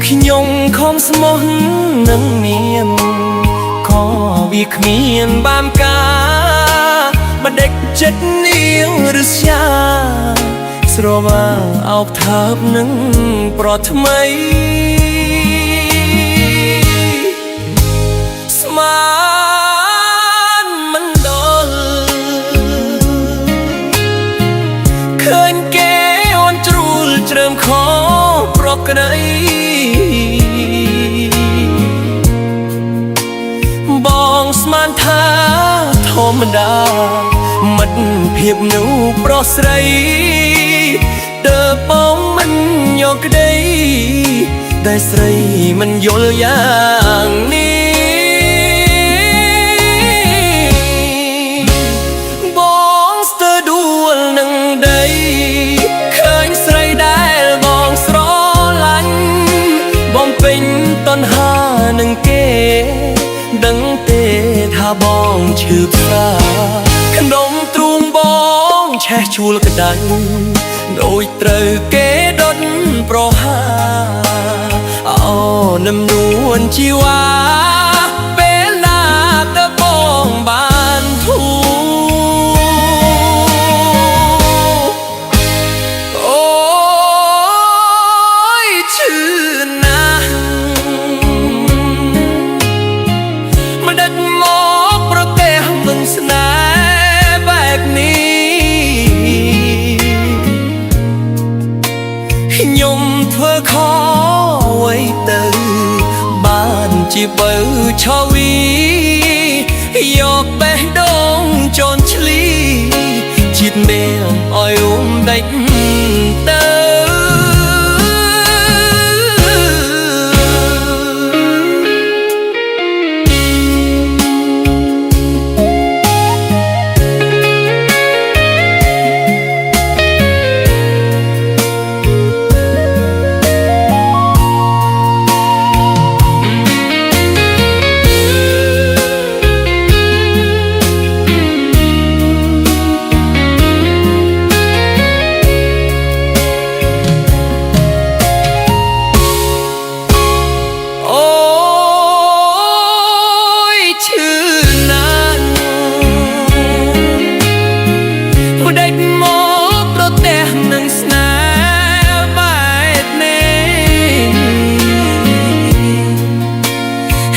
ខ្ញុំខំស្មោះនឹងនាមក៏វាគ្មានបានកាបដិចចិត្តនាងឬស្យាស្រវាអោបថើបនឹងប្រថ្មីស្មានមិនដល់ឃើញគេអូនជ្រួលជ្រើមខប្រក្តីបងស្មានថាធម្មតាមិត្តភាពនោះប្រុសស្រីតើបងមិនយកក្តីតែស្រីមិនយល់យ៉ាងនេះបងស្ទើរដួលនឹងដីឃើញស្រីដែលបងស្រឡាញ់បងពេញតណ្ហានឹងគេដឹងទេថាបងឈឺផ្សាក្នុងទ្រូងបងឆេះជួលក្តៅដូចត្រូវគេដុតប្រហាអូនឹមនួនជីវ៉ាពេលណាទៅបងបានធូអូយឈឺណាស់មិនដឹកមកប្រទេសមិនស្នេហ៍បែបនេះខ្ញុំធ្វើខអ្វីទៅបានជាបើឆោវីយកបេះដូងជន់ឈ្លីជាតិនាងឲ្យរុំដេចទៅ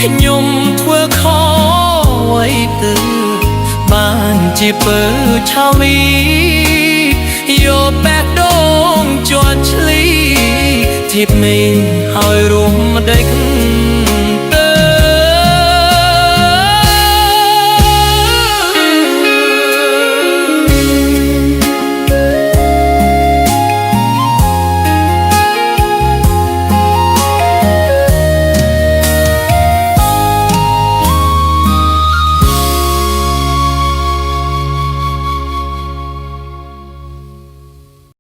ខ្ញុំធ្វើខអ្វីទៅបានជាបើឆាវីយកបេះដូងជន់ឈ្លីធីបមេហើយរួមដេក